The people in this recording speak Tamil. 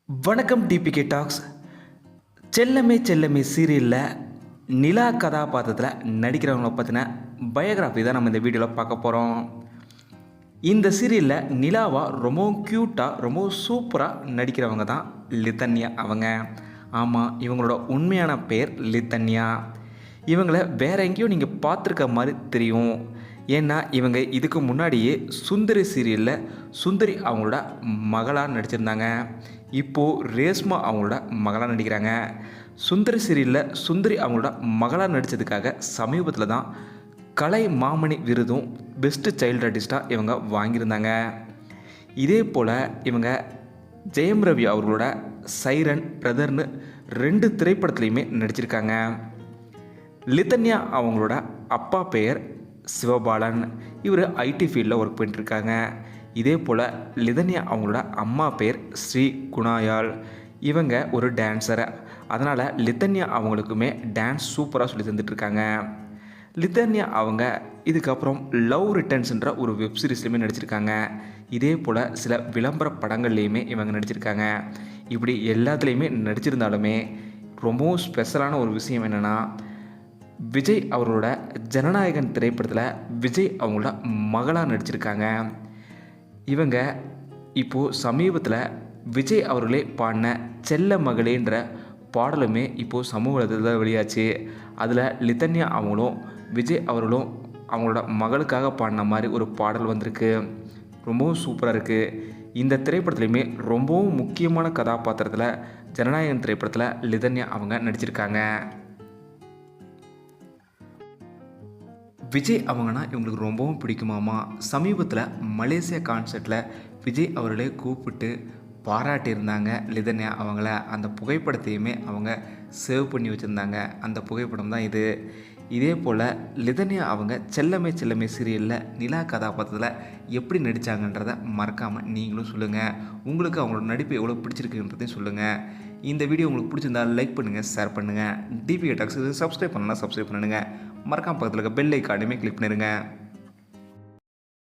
வணக்கம் டிபிகே டாக்ஸ். செல்லமே செல்லமே சீரியலில் நிலா கதாபாத்திரத்தில் நடிக்கிறவங்கள பற்றின பயோகிராஃபி தான் நம்ம இந்த வீடியோவில் பார்க்க போகிறோம். இந்த சீரியலில் நிலாவா ரொம்பவும் க்யூட்டாக ரொம்ப சூப்பராக நடிக்கிறவங்க தான் லிதன்யா அவங்க. ஆமாம், இவங்களோட உண்மையான பேர் லிதன்யா. இவங்களை வேற எங்கேயும் நீங்கள் பார்த்துருக்க மாதிரி தெரியும். ஏன்னா இவங்க இதுக்கு முன்னாடியே சுந்தரி சீரியலில் சுந்தரி அவங்களோட மகளாக நடிச்சிருந்தாங்க. இப்போது ரேஷ்மா அவங்களோட மகளாக நடிக்கிறாங்க. சுந்தரி சீரியலில் சுந்தரி அவங்களோட மகளாக நடித்ததுக்காக சமீபத்தில் தான் கலை மாமணி விருதும் பெஸ்ட்டு சைல்டு ஆர்டிஸ்ட்டாக இவங்க வாங்கியிருந்தாங்க. இதே போல் இவங்க ஜெயம் ரவி அவர்களோட சைரன் பிரதர்னு 2 திரைப்படத்துலையுமே நடிச்சிருக்காங்க. லிதன்யா அவங்களோட அப்பா பெயர் சிவபாலன். இவர் ஐடி ஃபீல்டில் ஒர்க் பண்ணிட்டுருக்காங்க. இதே போல் லிதன்யா அவங்களோட அம்மா பேர் ஸ்ரீ குணாயால். இவங்க ஒரு டான்ஸர். அதனால் லிதன்யா அவங்களுக்குமே டான்ஸ் சூப்பராக சொல்லி தந்துட்டுருக்காங்க. லிதன்யா அவங்க இதுக்கப்புறம் லவ் ரிட்டர்ன்ஸ்ன்ற ஒரு வெப் சீரிஸ்லையுமே நடிச்சிருக்காங்க. இதே போல் சில விளம்பர படங்கள்லேயுமே இவங்க நடிச்சிருக்காங்க. இப்படி எல்லாத்துலேயுமே நடிச்சிருந்தாலுமே ரொம்பவும் ஸ்பெஷலான ஒரு விஷயம் என்னென்னா, விஜய் அவர்களோட ஜனநாயகன் திரைப்படத்தில் விஜய் அவங்களோட மகளாக நடிச்சிருக்காங்க. இவங்க இப்போது சமீபத்தில் விஜய் அவர்களே பாடின செல்ல மகளேன்ற பாடலுமே இப்போது சமூக வலைதளத்தில் வெளியாச்சு. அதில் லிதன்யா அவங்களும் விஜய் அவர்களும் அவங்களோட மகளுக்காக பாடின மாதிரி ஒரு பாடல் வந்திருக்கு. ரொம்பவும் சூப்பராக இருக்குது. இந்த திரைப்படத்துலையுமே ரொம்பவும் முக்கியமான கதாபாத்திரத்தில் ஜனநாயகன் திரைப்படத்தில் லிதன்யா அவங்க நடிச்சிருக்காங்க. விஜய் அவங்கன்னா இவங்களுக்கு ரொம்பவும் பிடிக்குமாமா. சமீபத்தில் மலேசியா கான்சர்ட்டில் விஜய் அவர்களே கூப்பிட்டு பாராட்டியிருந்தாங்க லிதன்யா அவங்கள. அந்த புகைப்படத்தையுமே அவங்க சேவ் பண்ணி வச்சுருந்தாங்க. அந்த புகைப்படம் தான் இது. இதே போல் லிதன்யா அவங்க செல்லமே செல்லமே சீரியலில் நிலா கதாபாத்திரத்தில் எப்படி நடித்தாங்கன்றதை மறக்காமல் நீங்களும் சொல்லுங்கள். உங்களுக்கு அவங்களோட நடிப்பு எவ்வளோ பிடிச்சிருக்குன்றதையும் சொல்லுங்கள். இந்த வீடியோ உங்களுக்கு பிடிச்சிருந்தால் லைக் பண்ணுங்கள், ஷேர் பண்ணுங்கள். டிபிகே டாக்ஸ் சப்ஸ்கிரைப் பண்ணலாம், சப்ஸ்கிரைப் பண்ணுங்கள். மறக்காம பக்கத்தில் இருக்க பெல் ஐக்கானுமே கிளிக் பண்ணிடுங்க.